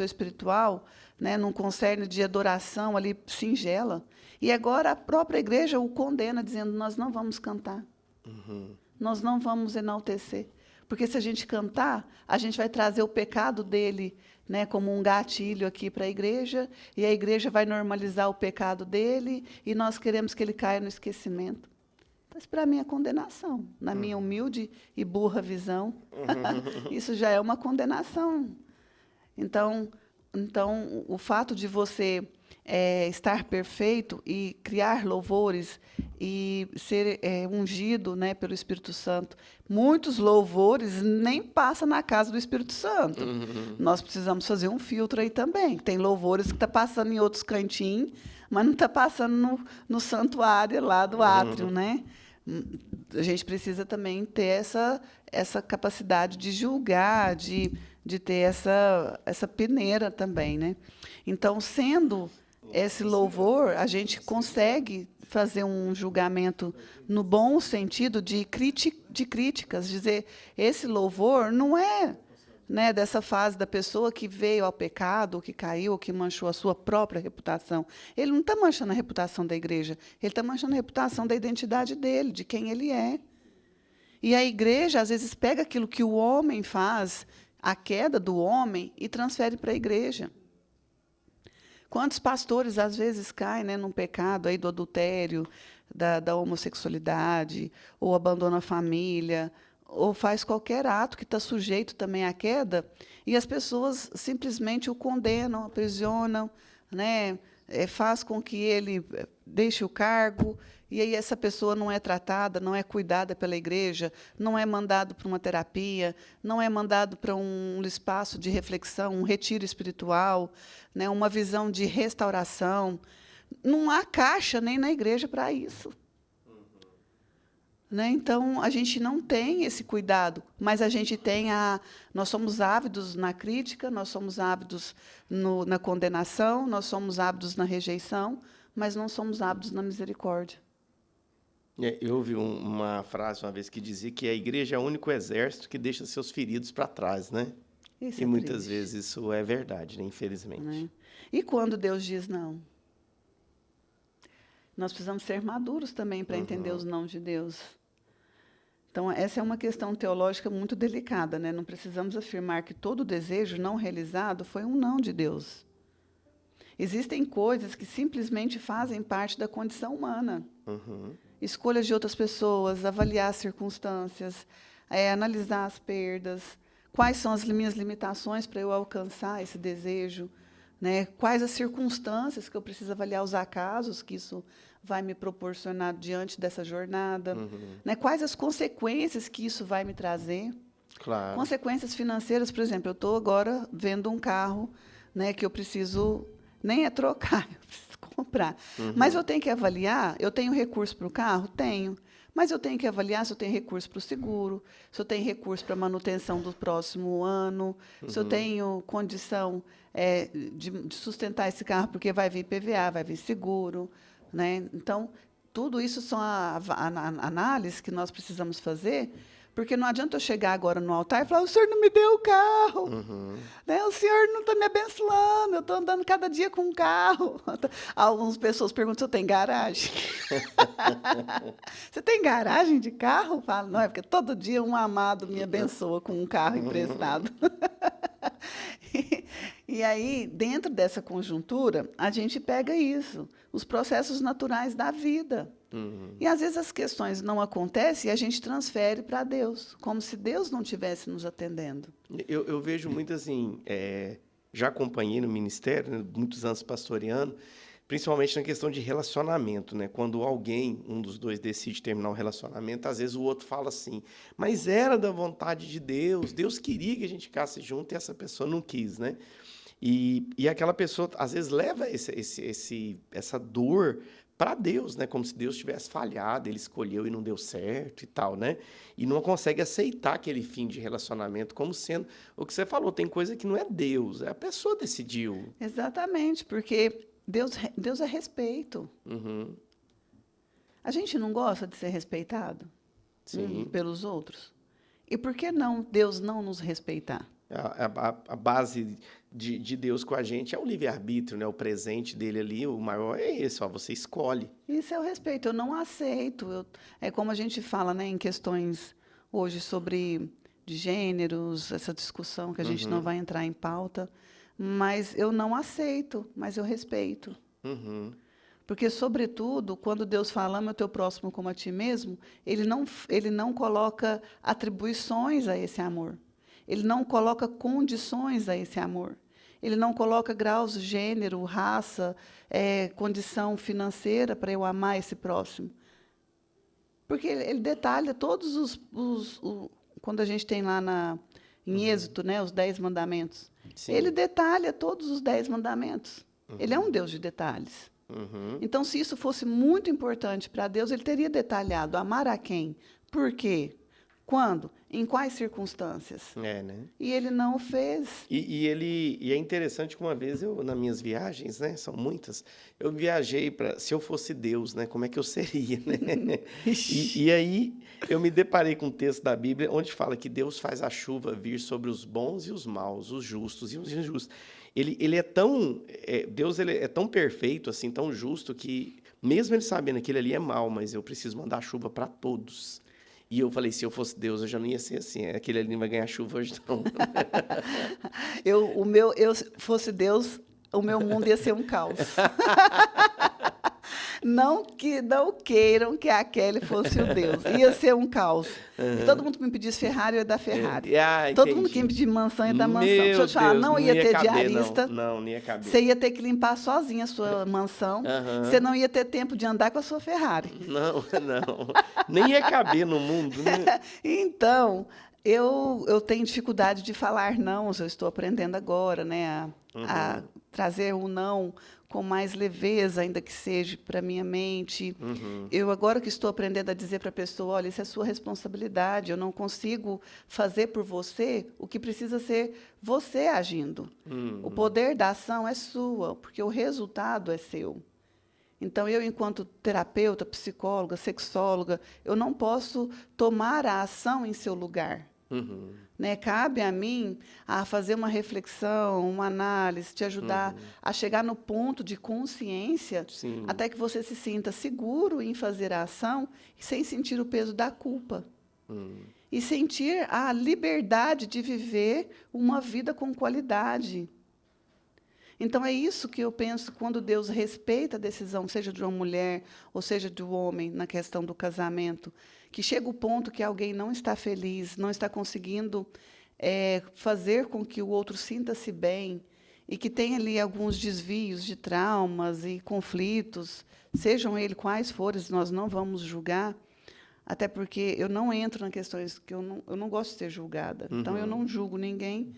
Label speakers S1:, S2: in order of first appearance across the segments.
S1: espiritual, né, num concerne de adoração ali singela, e agora a própria igreja o condena, dizendo: nós não vamos cantar, nós não vamos enaltecer, porque se a gente cantar, a gente vai trazer o pecado dele, né, como um gatilho aqui para a igreja, e a igreja vai normalizar o pecado dele, e nós queremos que ele caia no esquecimento. Então, isso para mim é condenação, na minha humilde e burra visão. Isso já é uma condenação. Então, o fato de você estar perfeito e criar louvores e ser ungido, né, pelo Espírito Santo, muitos louvores nem passam na casa do Espírito Santo. Nós precisamos fazer um filtro aí também. Tem louvores que estão passando em outros cantinhos, mas não está passando no santuário lá do átrio, né? A gente precisa também ter essa capacidade de julgar, de ter essa peneira também, né? Então, sendo esse louvor, a gente consegue fazer um julgamento no bom sentido de críticas, dizer: esse louvor não é, né, dessa fase da pessoa que veio ao pecado, ou que caiu, ou que manchou a sua própria reputação. Ele não está manchando a reputação da igreja, ele está manchando a reputação da identidade dele, de quem ele é. E a igreja, às vezes, pega aquilo que o homem faz, a queda do homem, e transfere para a igreja. Quantos pastores, às vezes, caem, né, num pecado aí do adultério, da homossexualidade, ou abandona a família, ou faz qualquer ato que está sujeito também à queda, e as pessoas simplesmente o condenam, aprisionam, né, faz com que ele deixe o cargo, e aí essa pessoa não é tratada, não é cuidada pela igreja, não é mandado para uma terapia, não é mandado para um espaço de reflexão, um retiro espiritual, né, uma visão de restauração. Não há caixa nem na igreja para isso. Né? Então, a gente não tem esse cuidado, mas a gente tem nós somos ávidos na crítica, nós somos ávidos na condenação, nós somos ávidos na rejeição, mas não somos ávidos na misericórdia.
S2: Eu ouvi uma frase uma vez que dizia que a igreja é o único exército que deixa seus feridos para trás, né?
S1: Isso
S2: E
S1: é
S2: muitas
S1: triste,
S2: vezes isso é verdade, né? Infelizmente.
S1: né? E quando Deus diz não? Nós precisamos ser maduros também para entender os não de Deus. Então, essa é uma questão teológica muito delicada, né? Não precisamos afirmar que todo desejo não realizado foi um não de Deus. Existem coisas que simplesmente fazem parte da condição humana. Escolhas de outras pessoas, avaliar as circunstâncias, analisar as perdas, quais são as minhas limitações para eu alcançar esse desejo, né? Quais as circunstâncias que eu preciso avaliar, os acasos que isso vai me proporcionar diante dessa jornada, né? Quais as consequências que isso vai me trazer.
S2: Claro.
S1: Consequências financeiras, por exemplo, eu estou agora vendo um carro, né, que eu preciso, nem é trocar, eu preciso comprar. Mas eu tenho que avaliar, eu tenho recurso para o carro? Tenho. Mas eu tenho que avaliar se eu tenho recurso para o seguro, se eu tenho recurso para a manutenção do próximo ano, se eu tenho condição de sustentar esse carro, porque vai vir PVA, vai vir seguro. Né? Então, tudo isso são análises que nós precisamos fazer, porque não adianta eu chegar agora no altar e falar: o senhor não me deu o carro, né? O senhor não está me abençoando, eu estou andando cada dia com um carro. Algumas pessoas perguntam se eu tenho garagem. Você tem garagem de carro? Eu falo: não, é porque todo dia um amado me abençoa com um carro emprestado. E aí, dentro dessa conjuntura, a gente pega isso, os processos naturais da vida. E, às vezes, as questões não acontecem e a gente transfere para Deus, como se Deus não estivesse nos atendendo.
S2: Eu vejo muito assim, já acompanhei no ministério, né, muitos anos pastoreando, principalmente na questão de relacionamento, né? Quando alguém, um dos dois, decide terminar um relacionamento, às vezes o outro fala assim: mas era da vontade de Deus, Deus queria que a gente ficasse junto e essa pessoa não quis, né? E aquela pessoa, às vezes, leva essa dor para Deus, né? Como se Deus tivesse falhado, ele escolheu e não deu certo e tal, né? E não consegue aceitar aquele fim de relacionamento como sendo o que você falou. Tem coisa que não é Deus, a pessoa decidiu.
S1: Exatamente, porque Deus é respeito. A gente não gosta de ser respeitado pelos outros? E por que não Deus não nos respeitar?
S2: A base de Deus com a gente é o livre-arbítrio, né? O presente dele ali, o maior é esse, ó, você escolhe.
S1: Isso é o respeito. Eu não aceito. É como a gente fala, né, em questões hoje sobre de gêneros, essa discussão que a gente não
S2: Uhum,
S1: vai entrar em pauta, mas eu não aceito, mas eu respeito.
S2: uhum,
S1: Porque, sobretudo, quando Deus fala, ama o teu próximo como a ti mesmo, ele não coloca atribuições a esse amor. Ele não coloca condições a esse amor. Ele não coloca graus, gênero, raça, condição financeira para eu amar esse próximo. Porque ele detalha todos quando a gente tem lá em
S2: uhum.
S1: Êxodo, né, os 10 mandamentos. Ele
S2: Sim.
S1: detalha todos os 10 mandamentos. Ele é um
S2: Uhum,
S1: Deus de detalhes.
S2: uhum.
S1: Então, se isso fosse muito importante para Deus, ele teria detalhado amar a quem, por quê, quando, em quais circunstâncias.
S2: É, né?
S1: E ele não o fez.
S2: E é interessante que uma vez eu, nas minhas viagens, né, são muitas, eu viajei para, se eu fosse Deus, né, como é que eu seria, né?
S1: Ixi.
S2: E aí eu me deparei com um texto da Bíblia onde fala que Deus faz a chuva vir sobre os bons e os maus, os justos e os injustos. Ele é tão, Deus ele é tão perfeito, assim, tão justo que mesmo ele sabendo que ele ali é mau, mas eu preciso mandar chuva para todos. E eu falei, se eu fosse Deus, eu já não ia ser assim. Aquele ali não vai ganhar chuva hoje, não.
S1: Se fosse Deus, o meu mundo ia ser um caos. Não queiram que a Kelly fosse o Deus. Ia ser um caos. E todo
S2: Aham.
S1: mundo que me pedisse Ferrari, eu ia dar Ferrari. Todo mundo que me
S2: Entendi.
S1: pedir mansão, ia dar mansão. Deixa
S2: Meu
S1: eu te falar,
S2: Deus,
S1: não
S2: não
S1: ia
S2: ia
S1: ter
S2: caber, não.
S1: diarista.
S2: Não, não ia caber.
S1: Você ia ter que limpar sozinha a sua mansão. Você
S2: Aham.
S1: não ia ter tempo de andar com a sua Ferrari.
S2: Não, não. Nem ia caber no mundo, né?
S1: Então, eu tenho dificuldade de falar não, eu estou aprendendo agora, né, a
S2: Uhum,
S1: trazer o não com mais leveza, ainda que seja para minha mente.
S2: uhum,
S1: Eu agora que estou aprendendo a dizer para a pessoa, olha, isso é sua responsabilidade, eu não consigo fazer por você o que precisa ser você agindo. O
S2: uhum,
S1: poder da ação é sua, porque o resultado é seu. Então, eu, enquanto terapeuta, psicóloga, sexóloga, eu não posso tomar a ação em seu lugar.
S2: uhum,
S1: Né? Cabe a mim a fazer uma reflexão, uma análise, te ajudar
S2: uhum.
S1: a chegar no ponto de consciência,
S2: Sim.
S1: até que você se sinta seguro em fazer a ação, sem sentir o peso da culpa.
S2: Hum,
S1: E sentir a liberdade de viver uma vida com qualidade. Então, é isso que eu penso quando Deus respeita a decisão, seja de uma mulher ou seja do homem, na questão do casamento, que chega o ponto que alguém não está feliz, não está conseguindo fazer com que o outro sinta-se bem, e que tem ali alguns desvios de traumas e conflitos, sejam eles quais forem, nós não vamos julgar, até porque eu não entro em questões que eu não gosto de ser julgada. Então, eu
S2: uhum.
S1: não julgo ninguém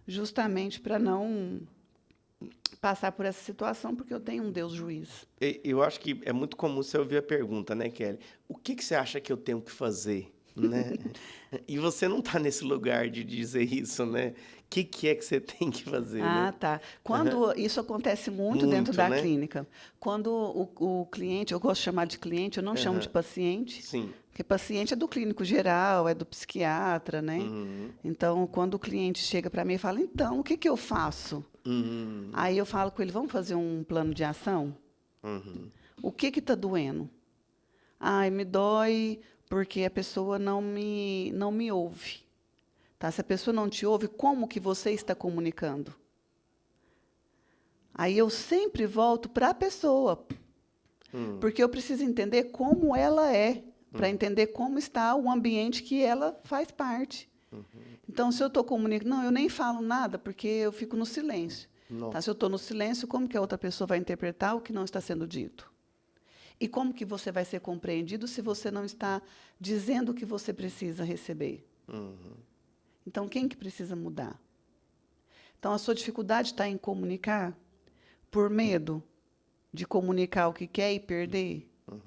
S1: justamente para não passar por essa situação, porque eu tenho um Deus juiz.
S2: Eu acho que é muito comum você ouvir a pergunta, né, Kelly? O que que você acha que eu tenho que fazer, né? E você não está nesse lugar de dizer isso, né? O que é que você tem que fazer, né?
S1: Ah, tá.
S2: Aham.
S1: Quando isso acontece muito dentro
S2: Muito,
S1: da
S2: né?
S1: clínica, quando o cliente, eu gosto de chamar de cliente, eu não chamo de
S2: Aham.
S1: paciente,
S2: Sim.
S1: porque paciente é do clínico geral, é do psiquiatra, né?
S2: Uhum.
S1: Então, quando o cliente chega para mim e fala, então, o que que eu faço?
S2: Uhum.
S1: Aí eu falo com ele, vamos fazer um plano de ação?
S2: Uhum.
S1: O que está doendo? Ai, me dói porque a pessoa não me ouve. Tá? Se a pessoa não te ouve, como que você está comunicando? Aí eu sempre volto para a pessoa,
S2: Uhum.
S1: porque eu preciso entender como ela é, para
S2: Uhum.
S1: entender como está o ambiente que ela faz parte.
S2: Uhum.
S1: Então, se eu estou comunicando, não, eu nem falo nada, porque eu fico no silêncio.
S2: Nó.
S1: Tá? Se eu estou no silêncio, como que a outra pessoa vai interpretar o que não está sendo dito? E como que você vai ser compreendido se você não está dizendo o que você precisa receber?
S2: Uhum.
S1: Então, quem que precisa mudar? Então, a sua dificuldade está em comunicar por medo de comunicar o que quer e perder?
S2: Uhum.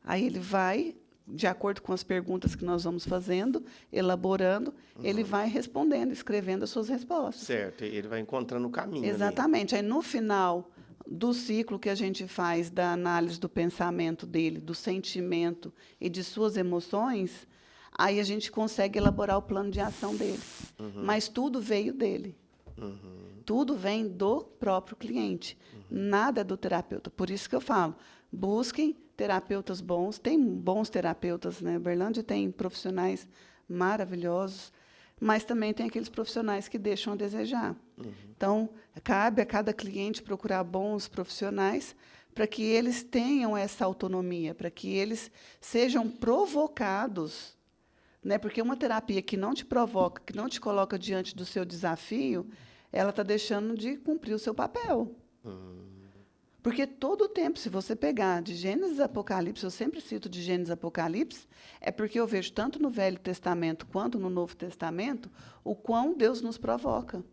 S1: Aí ele vai, de acordo com as perguntas que nós vamos fazendo, elaborando, ele
S2: Uhum.
S1: vai respondendo, escrevendo as suas respostas.
S2: Certo, ele vai encontrando o caminho ali.
S1: Exatamente. Aí, no final do ciclo que a gente faz da análise do pensamento dele, do sentimento e de suas emoções, aí a gente consegue elaborar o plano de ação dele.
S2: Uhum.
S1: Mas tudo veio dele.
S2: Uhum.
S1: tudo vem do próprio cliente. Nada é do terapeuta. Por isso que eu falo, busquem terapeutas bons. Tem bons terapeutas, né? Uberlândia tem profissionais maravilhosos, mas também tem aqueles profissionais que deixam a desejar. Então, cabe a cada cliente procurar bons profissionais para que eles tenham essa autonomia, para que eles sejam provocados, né? Porque uma terapia que não te provoca, que não te coloca diante do seu desafio, ela está deixando de cumprir o seu papel. Porque todo o tempo, se você pegar de Gênesis a Apocalipse, eu sempre cito de Gênesis a Apocalipse, é porque eu vejo tanto no Velho Testamento quanto no Novo Testamento o quão Deus nos provoca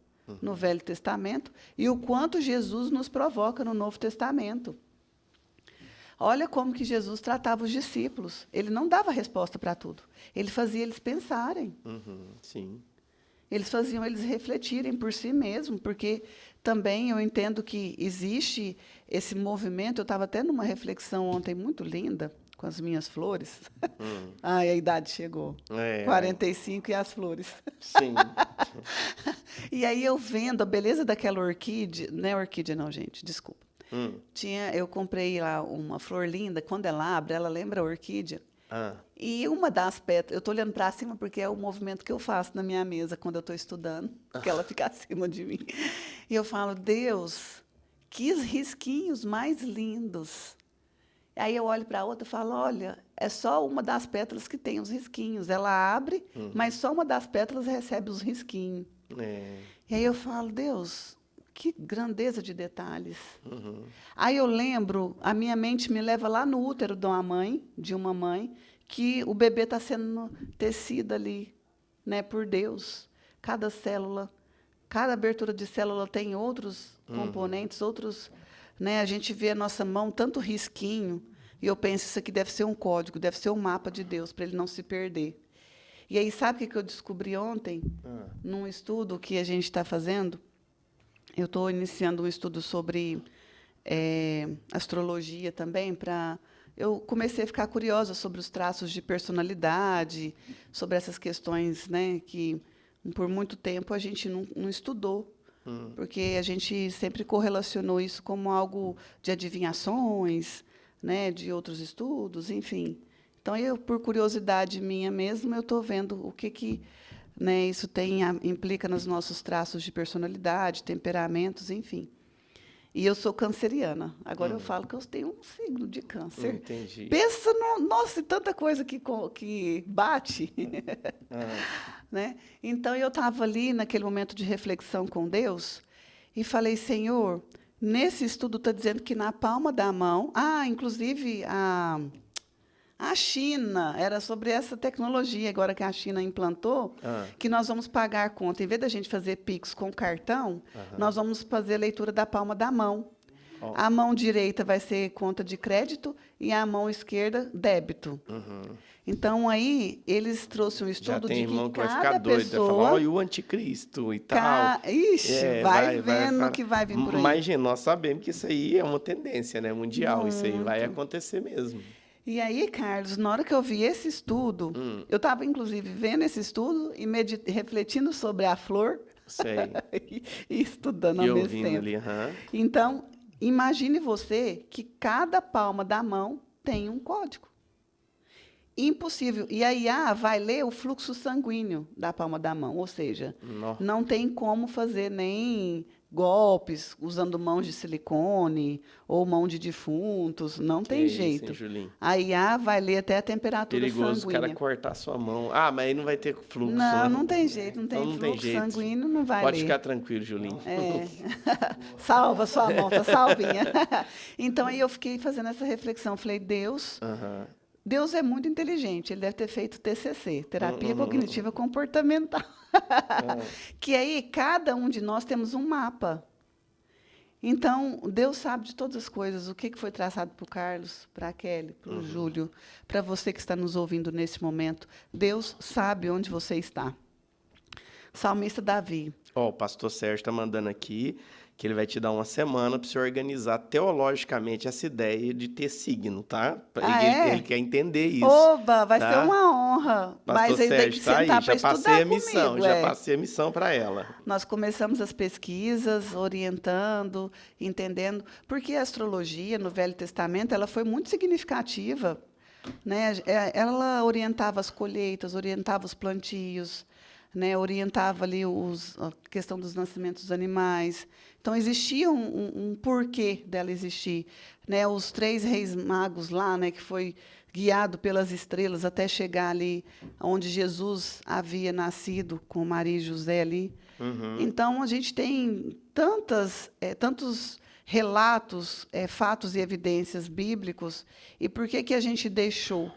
S1: no Velho Testamento e o quanto Jesus nos provoca no Novo Testamento. Olha como que Jesus tratava os discípulos. Ele não dava resposta para tudo. Ele fazia eles pensarem.
S2: Sim.
S1: Eles faziam eles refletirem por si mesmos, porque também eu entendo que existe esse movimento. Eu estava até numa reflexão ontem muito linda com as minhas flores. Ai, a idade chegou. 45 e as flores.
S2: Sim.
S1: E aí eu vendo a beleza daquela orquídea, não é orquídea não, gente, desculpa. Eu comprei lá uma flor linda, quando ela abre, ela lembra a orquídea. E uma das pétalas, eu estou olhando para cima porque é o movimento que eu faço na minha mesa quando eu estou estudando, que ela fica acima de mim. E eu falo, Deus, que risquinhos mais lindos. Aí eu olho para a outra e falo, olha, é só uma das pétalas que tem os risquinhos. Ela abre, mas só uma das pétalas recebe os risquinhos. E aí eu falo, Deus, que grandeza de detalhes. Aí eu lembro, a minha mente me leva lá no útero de uma mãe, que o bebê está sendo tecido ali, né, por Deus. Cada célula, cada abertura de célula tem outros componentes, outros, né? A gente vê a nossa mão tanto risquinho, e eu penso, isso aqui deve ser um código, deve ser um mapa de Deus, para ele não se perder. E aí, sabe o que eu descobri ontem, num estudo que a gente está fazendo? Eu estou iniciando um estudo sobre astrologia também, eu comecei a ficar curiosa sobre os traços de personalidade, sobre essas questões, né, que por muito tempo a gente não estudou, porque a gente sempre correlacionou isso como algo de adivinhações, né, de outros estudos, enfim. Então, por curiosidade minha mesmo, eu estou vendo o que né, isso implica nos nossos traços de personalidade, temperamentos, enfim. E eu sou canceriana. Agora eu falo que eu tenho um signo de câncer.
S2: Entendi.
S1: Pensa, nossa, tanta coisa que bate. Né? Então, eu estava ali, naquele momento de reflexão com Deus, e falei, Senhor, nesse estudo está dizendo que na palma da mão... inclusive, a China, era sobre essa tecnologia, agora que a China implantou, que nós vamos pagar a conta. Em vez da gente fazer Pix com cartão, nós vamos fazer a leitura da palma da mão. A mão direita vai ser conta de crédito e a mão esquerda, débito. Então, aí, eles trouxeram um estudo de que
S2: vai ficar doido, vai falar, olha o anticristo e tal.
S1: Ixi, vai vendo que vai vir por aí.
S2: Mas, gente, nós sabemos que isso aí é uma tendência, né, mundial. Isso aí vai acontecer mesmo.
S1: E aí, Carlos, na hora que eu vi esse estudo, eu estava, inclusive, vendo esse estudo e refletindo sobre a flor e estudando ao mesmo tempo.
S2: Ali,
S1: Então, imagine você que cada palma da mão tem um código. Impossível. E a IA vai ler o fluxo sanguíneo da palma da mão, ou seja, não tem como fazer nem golpes usando mãos de silicone ou mão de defuntos, não tem jeito. A IA vai ler até a temperatura
S2: perigoso
S1: sanguínea.
S2: O cara cortar sua mão. Mas aí não vai ter fluxo.
S1: Não tem jeito, não tem fluxo sanguíneo, não vai
S2: Pode
S1: ler.
S2: ficar tranquilo, Julinho.
S1: Salva sua mão, tá salvinha. Então, aí eu fiquei fazendo essa reflexão, falei, Deus é muito inteligente, ele deve ter feito TCC, Terapia Cognitiva Comportamental. Que aí, cada um de nós temos um mapa. Então, Deus sabe de todas as coisas, o que foi traçado para o Carlos, para a Kelly, para o Júlio, para você que está nos ouvindo nesse momento. Deus sabe onde você está. Salmista Davi.
S2: O pastor Sérgio está mandando aqui que ele vai te dar uma semana para você organizar teologicamente essa ideia de ter signo, tá?
S1: Ah,
S2: Ele
S1: é?
S2: quer entender isso,
S1: Oba, vai ser
S2: tá?
S1: uma honra.
S2: Pastor
S1: Mas aí tem que
S2: Sérgio tá aí,
S1: sentar para
S2: já passei
S1: estudar
S2: a missão,
S1: comigo,
S2: já
S1: é.
S2: passei a missão para ela.
S1: Nós começamos as pesquisas, orientando, entendendo, porque a astrologia no Velho Testamento ela foi muito significativa, né? Ela orientava as colheitas, orientava os plantios, né? Orientava ali a questão dos nascimentos dos animais. Então existia um porquê dela existir, né? Os três reis magos lá, né? Que foi guiado pelas estrelas até chegar ali onde Jesus havia nascido com Maria e José ali.
S2: Uhum.
S1: Então, a gente tem tantos relatos, fatos e evidências bíblicos, e por que a gente deixou?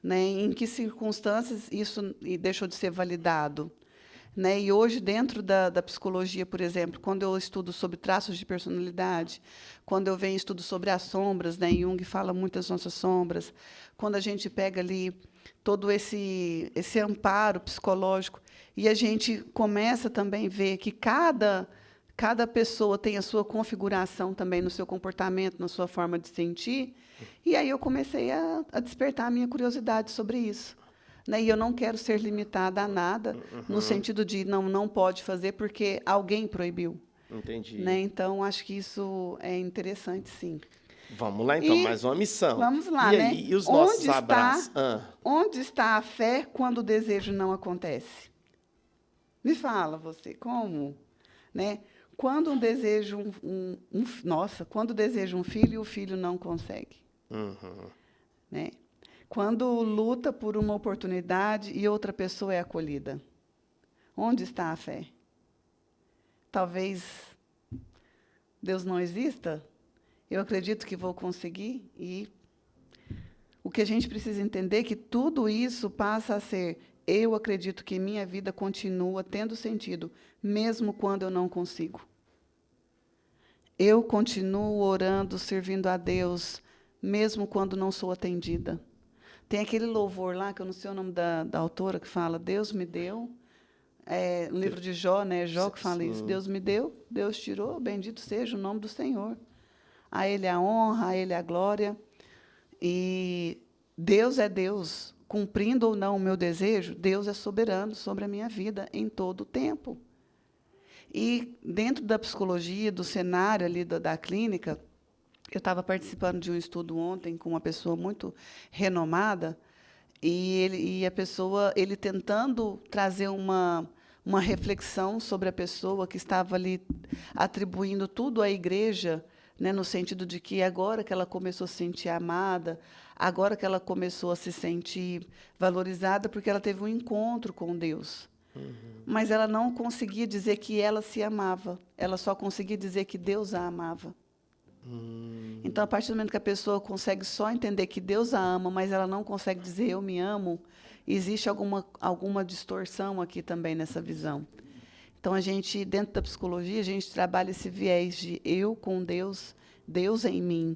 S1: Né? Em que circunstâncias isso deixou de ser validado? Né? E hoje, dentro da psicologia, por exemplo, quando eu estudo sobre traços de personalidade, quando eu venho estudo sobre as sombras, né? Jung fala muito das nossas sombras, quando a gente pega ali todo esse amparo psicológico e a gente começa também a ver que cada pessoa tem a sua configuração também no seu comportamento, na sua forma de sentir, e aí eu comecei a despertar a minha curiosidade sobre isso. Né? E eu não quero ser limitada a nada, no sentido de não pode fazer porque alguém proibiu.
S2: Entendi.
S1: Né? Então, acho que isso é interessante, sim.
S2: Vamos lá, então,
S1: E
S2: mais uma missão.
S1: vamos lá,
S2: E
S1: né?
S2: aí, e os nossos abraços?
S1: Onde está a fé quando o desejo não acontece? Me fala você, como? Né? Quando um deseja nossa, quando deseja um filho e o filho não consegue.
S2: Uhum.
S1: Né? Quando luta por uma oportunidade e outra pessoa é acolhida. Onde está a fé? Talvez Deus não exista? Eu acredito que vou conseguir. E o que a gente precisa entender é que tudo isso passa a ser: eu acredito que minha vida continua tendo sentido, mesmo quando eu não consigo. Eu continuo orando, servindo a Deus, mesmo quando não sou atendida. Tem aquele louvor lá, que eu não sei o nome da autora, que fala: Deus me deu. No livro de Jó, né? Jó que fala isso. Deus me deu, Deus tirou, bendito seja o nome do Senhor. A Ele a honra, a Ele a glória. E Deus é Deus. Cumprindo ou não o meu desejo, Deus é soberano sobre a minha vida em todo o tempo. E dentro da psicologia, do cenário ali da clínica, eu estava participando de um estudo ontem com uma pessoa muito renomada, e a pessoa, ele tentando trazer uma reflexão sobre a pessoa que estava ali atribuindo tudo à igreja, né, no sentido de que agora que ela começou a se sentir amada, agora que ela começou a se sentir valorizada, porque ela teve um encontro com Deus. Mas ela não conseguia dizer que ela se amava, ela só conseguia dizer que Deus a amava. Então, a partir do momento que a pessoa consegue só entender que Deus a ama, mas ela não consegue dizer eu me amo, existe alguma distorção aqui também nessa visão. Então, a gente, dentro da psicologia, a gente trabalha esse viés de eu com Deus, Deus em mim.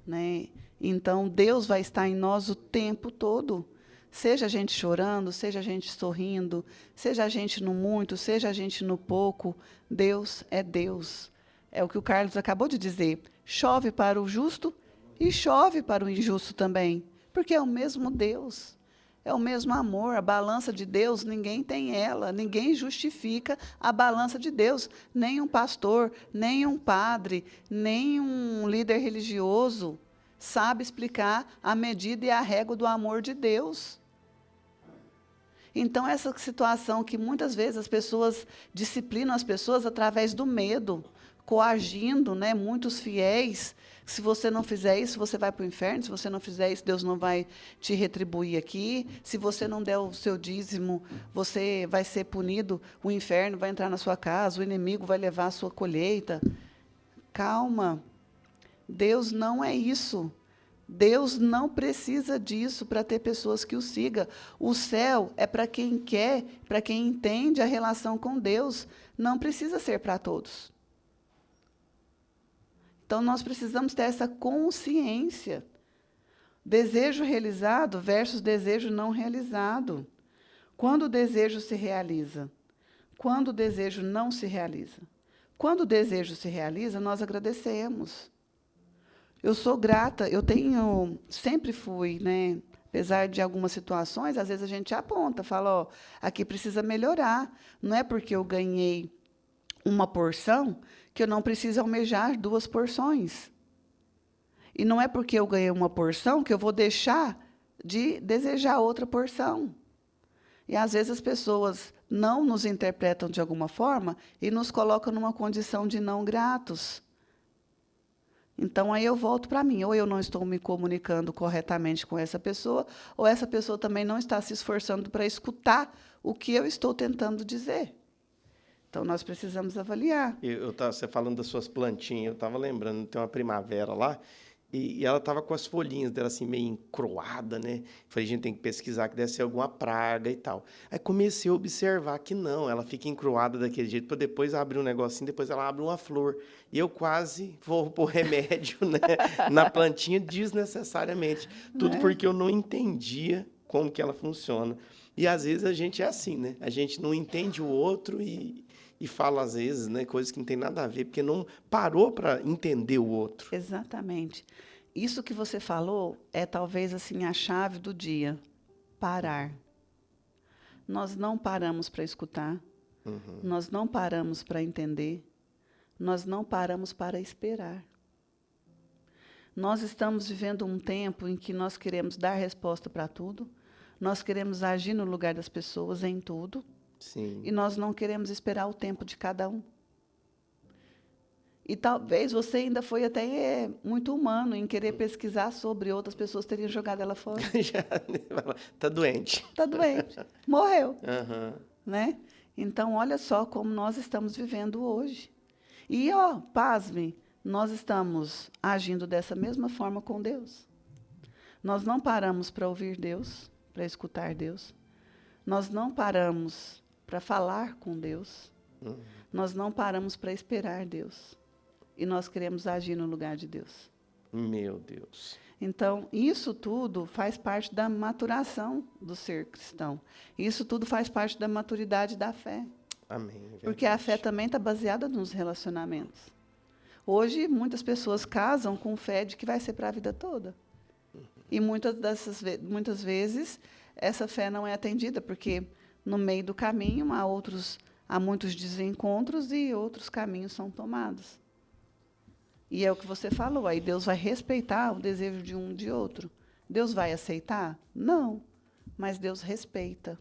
S1: Né? Então, Deus vai estar em nós o tempo todo. Seja a gente chorando, seja a gente sorrindo, seja a gente no muito, seja a gente no pouco, Deus é Deus. É o que o Carlos acabou de dizer. Chove para o justo e chove para o injusto também, porque é o mesmo Deus. É o mesmo amor, a balança de Deus, ninguém tem ela, ninguém justifica a balança de Deus, nem um pastor, nem um padre, nem um líder religioso sabe explicar a medida e a régua do amor de Deus. Então, essa situação que muitas vezes as pessoas disciplinam as pessoas através do medo, coagindo, né, muitos fiéis. Se você não fizer isso, você vai para o inferno. Se você não fizer isso, Deus não vai te retribuir aqui. Se você não der o seu dízimo, você vai ser punido. O inferno vai entrar na sua casa, o inimigo vai levar a sua colheita. Calma. Deus não é isso. Deus não precisa disso para ter pessoas que o sigam. O céu é para quem quer, para quem entende a relação com Deus. Não precisa ser para todos. Então, nós precisamos ter essa consciência. Desejo realizado versus desejo não realizado. Quando o desejo se realiza? Quando o desejo não se realiza? Quando o desejo se realiza, nós agradecemos. Eu sou grata, sempre fui, né? Apesar de algumas situações, às vezes a gente aponta, fala, ó, aqui precisa melhorar. Não é porque eu ganhei uma porção que eu não preciso almejar 2 porções. E não é porque eu ganhei uma porção que eu vou deixar de desejar outra porção. E, às vezes, as pessoas não nos interpretam de alguma forma e nos colocam numa condição de não gratos. Então, aí eu volto para mim. Ou eu não estou me comunicando corretamente com essa pessoa, ou essa pessoa também não está se esforçando para escutar o que eu estou tentando dizer. Então, nós precisamos avaliar.
S2: Você falando das suas plantinhas, eu estava lembrando, tem uma primavera lá, e ela estava com as folhinhas dela assim, meio encroada, né? Falei, gente, tem que pesquisar que deve ser alguma praga e tal. Aí comecei a observar que não, ela fica encroada daquele jeito, para depois abrir um negocinho, depois ela abre uma flor. E eu quase vou pôr remédio, né, na plantinha desnecessariamente. Tudo porque eu não entendia como que ela funciona. E às vezes a gente é assim, né? A gente não entende o outro e fala, às vezes, né, coisas que não tem nada a ver, porque não parou para entender o outro.
S1: Exatamente. Isso que você falou é talvez assim a chave do dia. Parar. Nós não paramos para escutar. Nós não paramos para entender. Nós não paramos para esperar. Nós estamos vivendo um tempo em que nós queremos dar resposta para tudo. Nós queremos agir no lugar das pessoas em tudo.
S2: Sim.
S1: E nós não queremos esperar o tempo de cada um. E talvez você ainda foi até muito humano em querer pesquisar sobre outras pessoas teriam jogado ela fora.
S2: Já tá doente.
S1: Está doente. Morreu.
S2: Uhum.
S1: Né? Então, olha só como nós estamos vivendo hoje. E, pasme, nós estamos agindo dessa mesma forma com Deus. Nós não paramos para ouvir Deus, para escutar Deus. Nós não paramos para falar com Deus. Nós não paramos para esperar Deus. E nós queremos agir no lugar de Deus.
S2: Meu Deus.
S1: Então, isso tudo faz parte da maturação do ser cristão. Isso tudo faz parte da maturidade da fé.
S2: Amém. Verdade.
S1: Porque a fé também está baseada nos relacionamentos. Hoje, muitas pessoas casam com fé de que vai ser para a vida toda. E muitas vezes, essa fé não é atendida, porque no meio do caminho há muitos desencontros e outros caminhos são tomados. E é o que você falou, aí Deus vai respeitar o desejo de um de outro. Deus vai aceitar? Não, mas Deus respeita.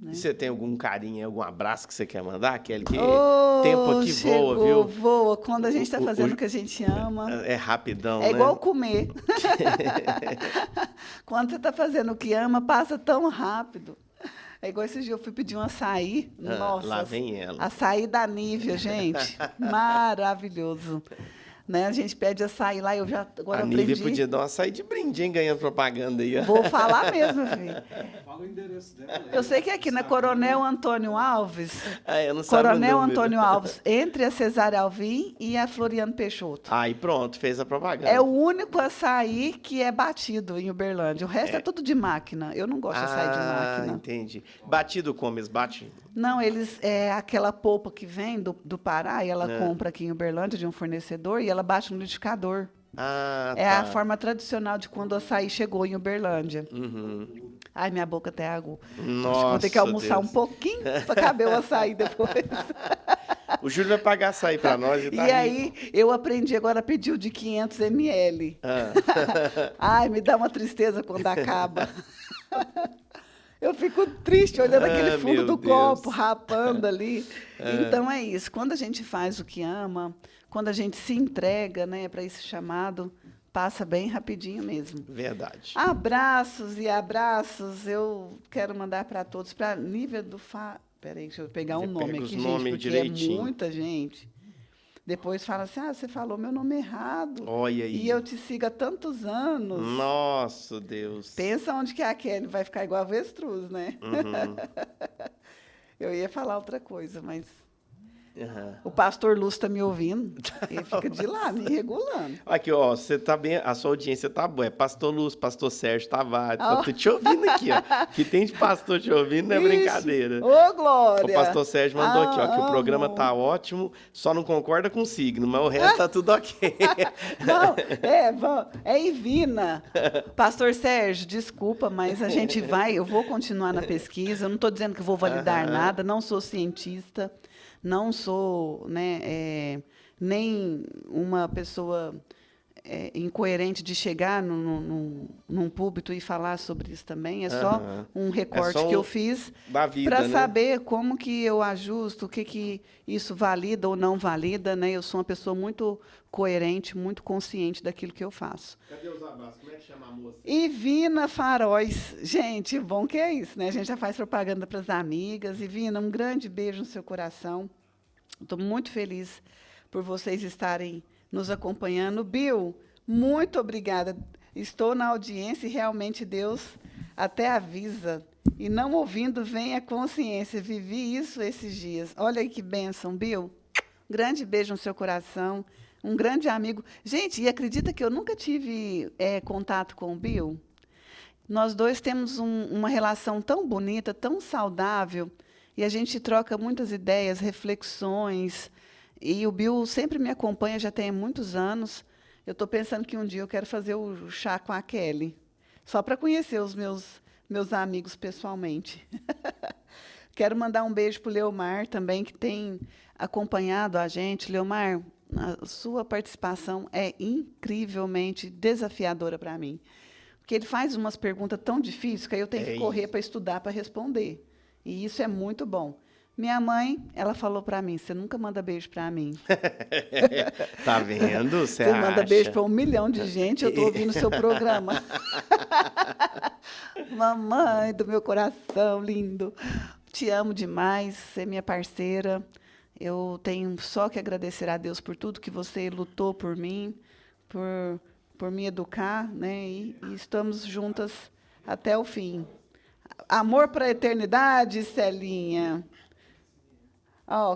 S1: Né?
S2: E você tem algum carinho, algum abraço que você quer mandar? Aquele que
S1: tempo
S2: aqui voa, viu?
S1: Voa. Quando a gente está fazendo o que a gente ama.
S2: É rapidão,
S1: né? É igual comer.
S2: comer.
S1: Quando você está fazendo o que ama, passa tão rápido. É igual esse dia eu fui pedir um açaí. Nossa,
S2: lá vem ela.
S1: Açaí da Nívea, gente. Maravilhoso. Né? A gente pede açaí lá, agora
S2: a Nívea podia dar um açaí de brinde, hein, ganhando propaganda aí.
S1: Vou falar mesmo, filho.
S3: Fala o endereço dela.
S1: Eu sei que é aqui na Coronel Antônio Alves.
S2: Eu não sabia
S1: Coronel Antônio Alves, entre a Cesária Alvim e a Floriano Peixoto.
S2: Aí pronto, fez a propaganda.
S1: É o único açaí que é batido em Uberlândia. O resto é tudo de máquina. Eu não gosto de açaí de máquina.
S2: Entendi. Batido como? Eles batem?
S1: Não, aquela polpa que vem do Pará, e ela compra aqui em Uberlândia de um fornecedor e ela bate no liquidificador. É a forma tradicional de quando o açaí chegou em Uberlândia. Ai, minha boca até aguou.
S2: Nossa,
S1: vou ter que almoçar um pouquinho para caber o açaí depois.
S2: O Júlio vai pagar açaí para nós e tá
S1: E aí, eu aprendi agora a pedir o de 500 ml. Ai, me dá uma tristeza quando acaba. Eu fico triste olhando aquele fundo do copo, rapando ali. Então, é isso. Quando a gente faz o que ama, quando a gente se entrega, né, para esse chamado, passa bem rapidinho mesmo.
S2: Verdade.
S1: Abraços e abraços. Eu quero mandar para todos, para Nívea do Fá. Peraí, deixa eu pegar o nome aqui, gente, porque direitinho. É muita gente. Depois fala assim, você falou meu nome errado.
S2: Olha aí.
S1: E eu te sigo há tantos anos.
S2: Nossa, Deus.
S1: Pensa onde que a Kelly vai ficar igual a avestruz, né? Eu ia falar outra coisa, mas...
S2: Aham.
S1: O pastor Lúcio está me ouvindo. Ele fica de lá, me regulando.
S2: Aqui, ó, você tá bem, a sua audiência tá boa. É pastor Lúcio, pastor Sérgio Tavares,
S1: Ó.
S2: tá tudo te ouvindo aqui, ó. Que tem de pastor te ouvindo, não é
S1: Ixi,
S2: brincadeira.
S1: Ô,
S2: O
S1: Glória!
S2: pastor Sérgio mandou aqui, ó, que o programa
S1: Amo.
S2: tá ótimo, só não concorda com o signo, mas o resto tá tudo ok.
S1: Não, é Ivina. Pastor Sérgio, desculpa, mas a gente eu vou continuar na pesquisa. Eu não estou dizendo que vou validar
S2: Aham.
S1: nada, não sou cientista, não sou, né, nem uma pessoa incoerente de chegar num púlpito e falar sobre isso também. É só
S2: Aham.
S1: um recorte
S2: só
S1: que eu fiz
S2: Da vida,
S1: para
S2: né?
S1: saber como que eu ajusto, o que que isso valida ou não valida, né? Eu sou uma pessoa muito coerente, muito consciente daquilo que eu faço.
S2: Cadê os abraços? Como é que chama a moça?
S1: Ivina Faróis. Gente, bom que é isso, né? A gente já faz propaganda para as amigas. Ivina, um grande beijo no seu coração. Estou muito feliz por vocês estarem nos acompanhando. Bill, muito obrigada. Estou na audiência e realmente Deus até avisa. E não ouvindo, vem a consciência. Vivi isso esses dias. Olha aí que bênção, Bill. Grande beijo no seu coração. Um grande amigo. Gente, e acredita que eu nunca tive contato com o Bill? Nós dois temos uma relação tão bonita, tão saudável, e a gente troca muitas ideias, reflexões. E o Bill sempre me acompanha, já tem muitos anos. Eu estou pensando que um dia eu quero fazer o chá com a Kelly, só para conhecer os meus amigos pessoalmente. Quero mandar um beijo para o Leomar também, que tem acompanhado a gente. Leomar, a sua participação é incrivelmente desafiadora para mim. Porque ele faz umas perguntas tão difíceis que aí eu tenho que correr para estudar para responder. E isso é muito bom. Minha mãe, ela falou para mim, você nunca manda beijo para mim.
S2: Tá vendo? Você
S1: manda
S2: acha?
S1: beijo para 1 milhão de gente, eu estou ouvindo o seu programa. Mamãe do meu coração, lindo. Te amo demais, você é minha parceira. Eu tenho só que agradecer a Deus por tudo que você lutou por mim, por me educar, né? E estamos juntas até o fim. Amor para a eternidade, Celinha.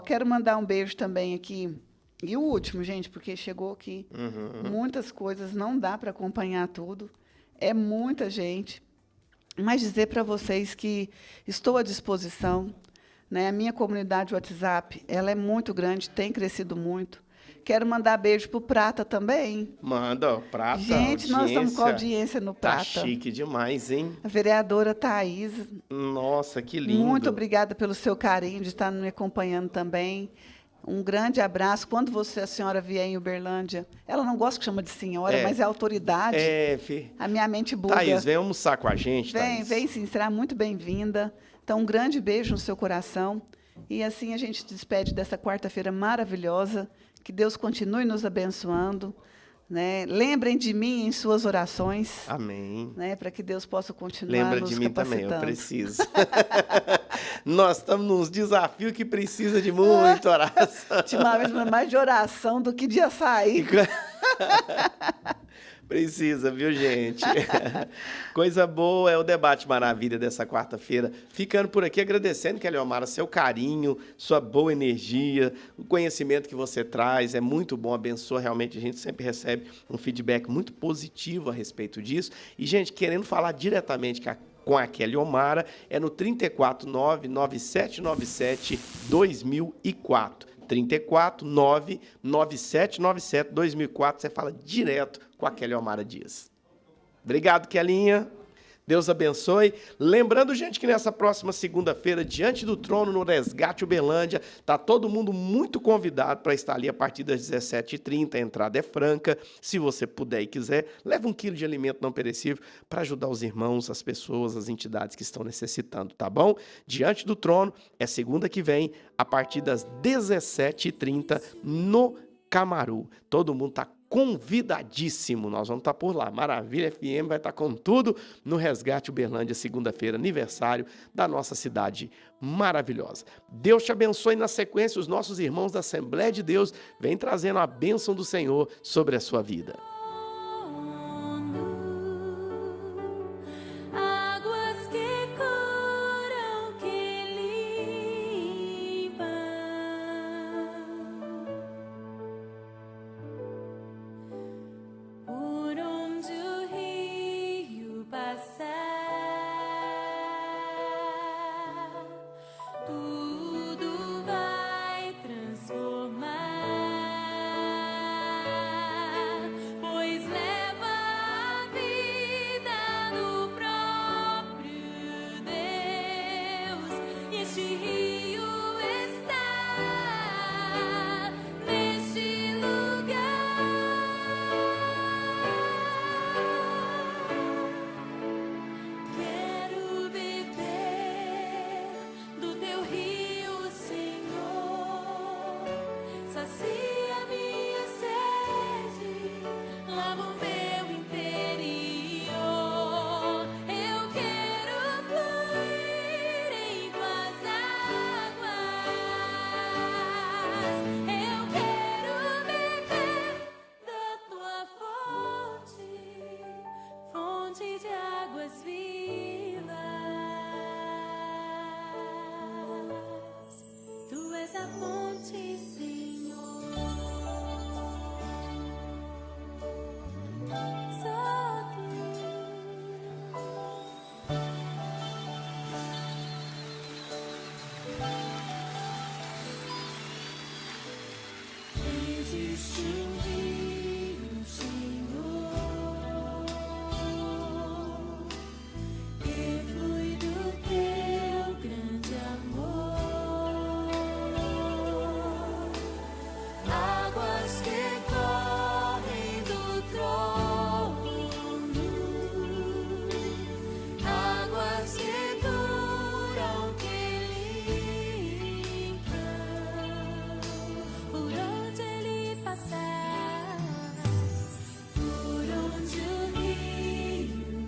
S1: Quero mandar um beijo também aqui. E o último, gente, porque chegou aqui muitas coisas, não dá para acompanhar tudo. É muita gente. Mas dizer para vocês que estou à disposição. Né? A minha comunidade WhatsApp, ela é muito grande, tem crescido muito. Quero mandar beijo para o Prata também.
S2: Manda, ó, Prata.
S1: Gente, nós estamos com audiência no
S2: Tá
S1: Prata.
S2: chique demais, hein?
S1: A vereadora Thaís.
S2: Nossa, que lindo.
S1: Muito obrigada pelo seu carinho de estar me acompanhando também. Um grande abraço. Quando a senhora vier em Uberlândia, ela não gosta que chama de senhora, mas é autoridade. A minha mente buga.
S2: Thaís, vem almoçar com a gente, Thaís.
S1: Vem sim, será muito bem-vinda. Então, um grande beijo no seu coração. E assim a gente despede dessa quarta-feira maravilhosa. Que Deus continue nos abençoando. Né? Lembrem de mim em suas orações.
S2: Amém.
S1: Né? Para que Deus possa continuar
S2: Lembra
S1: nos
S2: de mim
S1: capacitando.
S2: também, eu preciso. Nós estamos nos desafios que precisa de muita oração.
S1: Ultimamente, mais de oração do que de açaí.
S2: Precisa, viu, gente? Coisa boa é o debate maravilha dessa quarta-feira. Ficando por aqui agradecendo, Kelly Omara, seu carinho, sua boa energia, o conhecimento que você traz. É muito bom, abençoa. Realmente, a gente sempre recebe um feedback muito positivo a respeito disso. E, gente, querendo falar diretamente com a Kelly Omara, é no 349-9797-2004. 349-9797-2004. Você fala direto com a Kelly Omara Dias. Obrigado, Kelinha. Deus abençoe. Lembrando, gente, que nessa próxima segunda-feira, Diante do Trono, no Resgate Uberlândia, tá todo mundo muito convidado para estar ali a partir das 17h30. A entrada é franca. Se você puder e quiser, leva 1 quilo de alimento não perecível para ajudar os irmãos, as pessoas, as entidades que estão necessitando, tá bom? Diante do Trono, é segunda que vem, a partir das 17h30, no Camaru. Todo mundo tá convidadíssimo, nós vamos estar por lá. Maravilha FM vai estar com tudo no Resgate Uberlândia, segunda-feira, aniversário da nossa cidade maravilhosa. Deus te abençoe. Na sequência, os nossos irmãos da Assembleia de Deus vêm trazendo a bênção do Senhor sobre a sua vida.